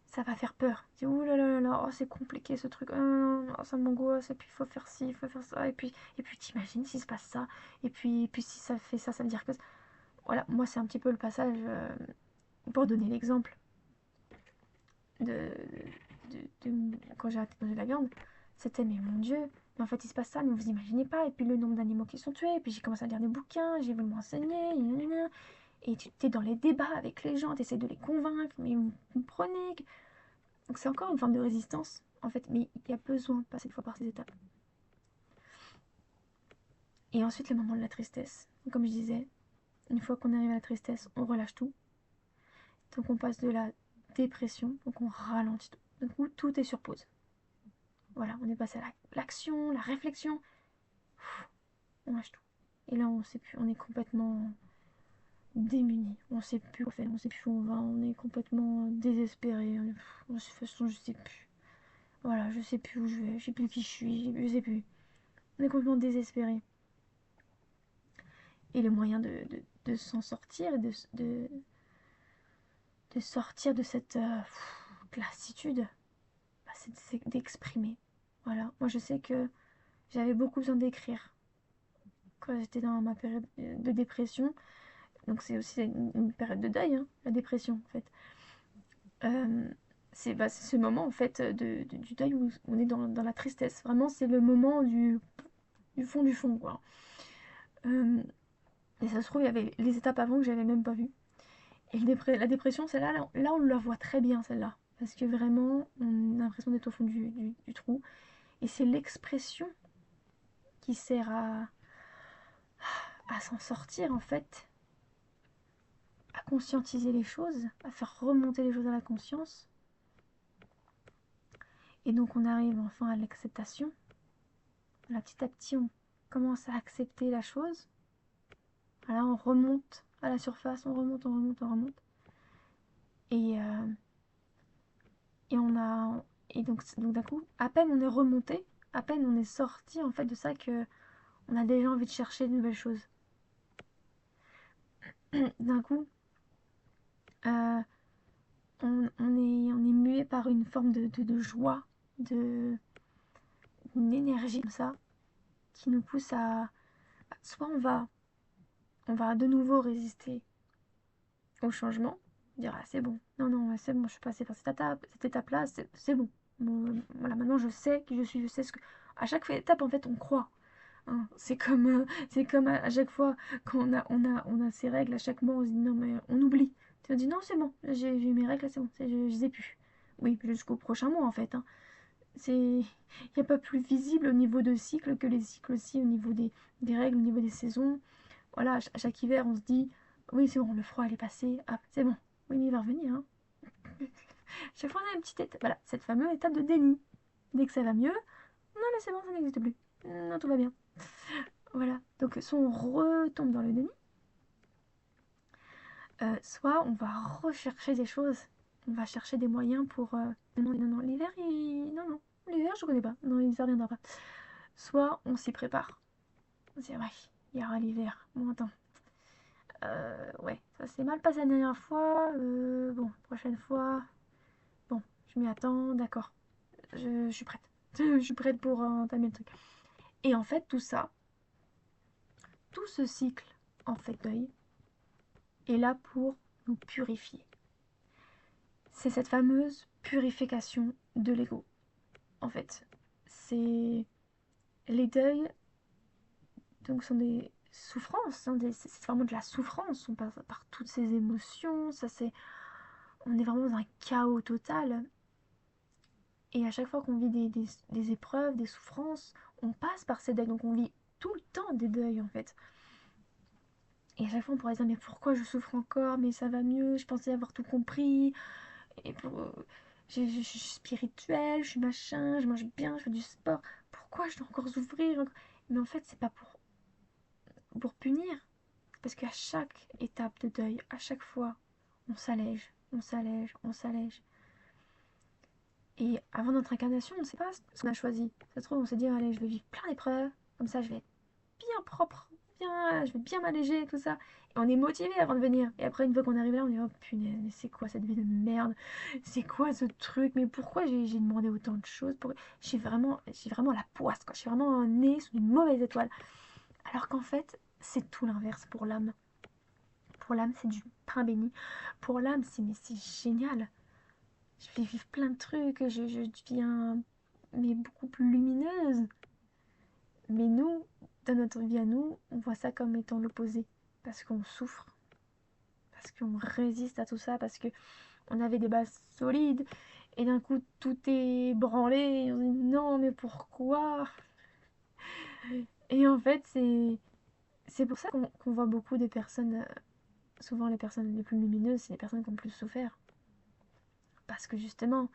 ça va faire peur. Tu dis, ouh là là là là, oh, c'est compliqué ce truc, oh, ça m'angoisse, et puis il faut faire ci, il faut faire ça, et puis t'imagines s'il se passe ça, et puis si ça fait ça, ça veut dire que... Voilà, moi c'est un petit peu le passage, pour donner l'exemple de, quand j'ai arrêté de manger de la viande, c'était mais mon Dieu, mais en fait il se passe ça, mais vous imaginez pas, et puis le nombre d'animaux qui sont tués, et puis j'ai commencé à lire des bouquins, j'ai voulu m'enseigner, et tu es dans les débats avec les gens, tu essaies de les convaincre, mais vous comprenez. Donc c'est encore une forme de résistance, en fait, mais il y a besoin de passer une fois par ces étapes. Et ensuite le moment de la tristesse, comme je disais, une fois qu'on arrive à la tristesse, on relâche tout, donc on passe de la dépression, donc on ralentit tout, donc tout est sur pause. Voilà, on est passé à l'action, la réflexion, on lâche tout. Et là, on sait plus, on est complètement démuni, on sait plus quoi faire, on sait plus où on va, on est complètement désespéré. De toute façon, je sais plus. Voilà, je sais plus où je vais, je sais plus qui je suis, je sais plus. On est complètement désespéré. Et le moyen de s'en sortir, de sortir de cette lassitude, bah, c'est d'exprimer. Voilà, moi je sais que j'avais beaucoup besoin d'écrire quand j'étais dans ma période de dépression. Donc c'est aussi une période de deuil, hein, la dépression en fait. C'est ce moment en fait du deuil où on est dans la tristesse. Vraiment, c'est le moment du fond, quoi. Euh, et ça se trouve, il y avait les étapes avant que j'avais même pas vues. Et la dépression, celle-là, là, on la voit très bien, celle-là. Parce que vraiment, on a l'impression d'être au fond du trou. Et c'est l'expression qui sert à s'en sortir, en fait, à conscientiser les choses, à faire remonter les choses à la conscience. Et donc on arrive enfin à l'acceptation. Là, petit à petit, on commence à accepter la chose. Voilà, on remonte à la surface, on remonte, on remonte, on remonte. Et, euh, et on a... Et donc d'un coup, à peine on est remonté, à peine on est sorti en fait de ça, que on a déjà envie de chercher de nouvelles choses. D'un coup, euh, on est muet par une forme de joie, de, une énergie comme ça, qui nous pousse à... Soit on va de nouveau résister au changement, dire ah, c'est bon, non, non, c'est bon, je suis passée par cette étape-là, c'est bon. Bon, voilà, maintenant je sais qui je suis, je sais ce que. À chaque étape, en fait, on croit. Hein. C'est comme à chaque fois quand on a ses règles, à chaque mois, on se dit non, mais on oublie. Tu te dis non, c'est bon, j'ai eu mes règles, là, c'est bon, je les ai plus. Oui, jusqu'au prochain mois, en fait. Hein. Il n'y a pas plus visible au niveau de cycle que les cycles aussi, au niveau des règles, au niveau des saisons. Voilà, à chaque hiver, on se dit oui, c'est bon, le froid, il est passé, ah, c'est bon. Oui, mais il va revenir. Hein. Chaque fois, on a une petite étape. Voilà, cette fameuse étape de déni. Dès que ça va mieux, non, mais c'est bon, ça n'existe plus. Non, tout va bien. Voilà. Donc, soit on retombe dans le déni, soit on va rechercher des choses. On va chercher des moyens pour. Non, non, non, l'hiver, non, non. L'hiver, je connais pas. Non, l'hiver viendra pas. Soit on s'y prépare. On se dit, ouais, il y aura l'hiver. Bon, attends. Ouais, ça s'est mal passé la dernière fois. Bon, prochaine fois. Bon, je m'y attends, d'accord. Je suis prête. Je suis prête pour entamer le truc. Et en fait, tout ça, tout ce cycle, en fait, d'œil, est là pour nous purifier. C'est cette fameuse purification de l'ego. En fait, c'est les deuils, Donc ce sont des souffrances, hein, c'est vraiment de la souffrance, on passe par toutes ces émotions, on est vraiment dans un chaos total. Et à chaque fois qu'on vit des épreuves, des souffrances, on passe par ces deuils, donc on vit tout le temps des deuils en fait. Et à chaque fois on pourrait se dire mais pourquoi je souffre encore, mais ça va mieux, je pensais avoir tout compris, et je suis spirituelle, je suis machin, je mange bien, je fais du sport, pourquoi je dois encore souffrir? Mais en fait c'est pas pour punir, parce qu'à chaque étape de deuil, à chaque fois, on s'allège, on s'allège, on s'allège. Et avant notre incarnation, on ne sait pas ce qu'on a choisi. Ça se trouve, on s'est dit, allez, je vais vivre plein d'épreuves, comme ça je vais être bien propre, bien, je vais bien m'alléger, tout ça. Et on est motivé avant de venir. Et après, une fois qu'on arrive là, on dit, oh punaise, mais c'est quoi cette vie de merde? C'est quoi ce truc? Mais pourquoi j'ai demandé autant de choses? J'ai vraiment la poisse, quoi. Je suis vraiment un nez sous une mauvaise étoile. Alors qu'en fait, c'est tout l'inverse pour l'âme. Pour l'âme, c'est du pain béni. Pour l'âme, c'est génial. Je vais vivre plein de trucs, je deviens mais beaucoup plus lumineuse. Mais nous, dans notre vie à nous, on voit ça comme étant l'opposé. Parce qu'on souffre, parce qu'on résiste à tout ça, parce que on avait des bases solides, et d'un coup tout est branlé, et on se dit non mais pourquoi? Et en fait c'est pour ça qu'on voit beaucoup de personnes, souvent les personnes les plus lumineuses, c'est les personnes qui ont le plus souffert. Parce que justement,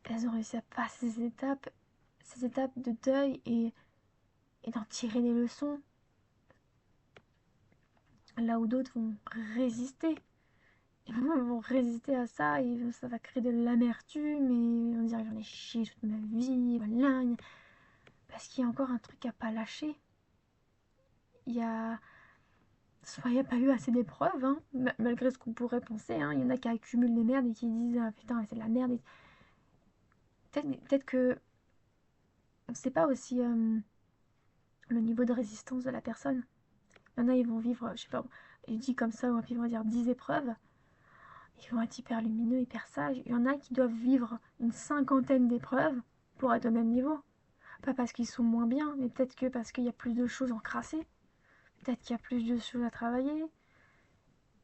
elles ont réussi à passer ces étapes de deuil et d'en tirer des leçons. Là où d'autres vont résister. Ils vont résister à ça et ça va créer de l'amertume et on dirait j'en ai chié toute ma vie, voilà. Parce qu'il y a encore un truc à pas lâcher. Il y a... Soit il n'y a pas eu assez d'épreuves, hein, malgré ce qu'on pourrait penser. Hein. Il y en a qui accumulent des merdes et qui disent ah, putain, c'est de la merde. Peut-être que on ne sait pas aussi le niveau de résistance de la personne. Il y en a, ils vont vivre, je sais pas, je dis comme ça, ils vont dire 10 épreuves. Ils vont être hyper lumineux, hyper sages. Il y en a qui doivent vivre une cinquantaine d'épreuves pour être au même niveau. Pas parce qu'ils sont moins bien, mais peut-être que parce qu'il y a plus de choses encrassées. Peut-être qu'il y a plus de choses à travailler.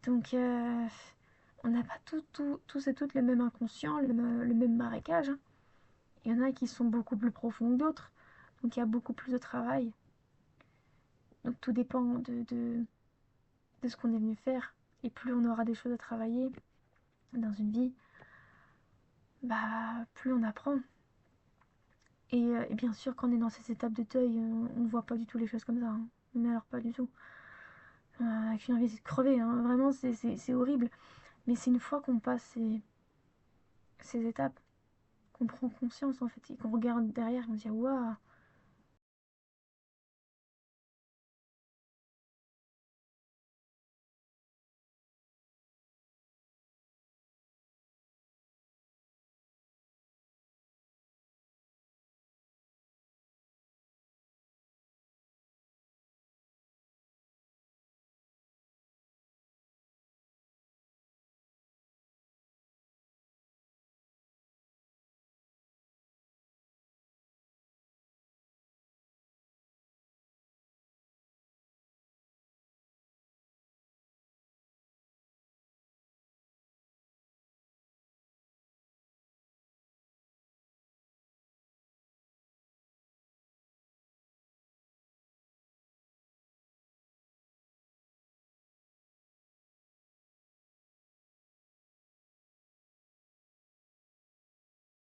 Donc, on n'a pas tous et toutes le même inconscient, le même marécage. Hein. Il y en a qui sont beaucoup plus profonds que d'autres. Donc, il y a beaucoup plus de travail. Donc, tout dépend de ce qu'on est venu faire. Et plus on aura des choses à travailler dans une vie, bah, plus on apprend. Et bien sûr, quand on est dans ces étapes de deuil, on ne voit pas du tout les choses comme ça. Hein. Mais alors, pas du tout. Avec une envie de crever, hein. Vraiment, c'est horrible. Mais c'est une fois qu'on passe ces étapes qu'on prend conscience, en fait, et qu'on regarde derrière, et on se dit, waouh,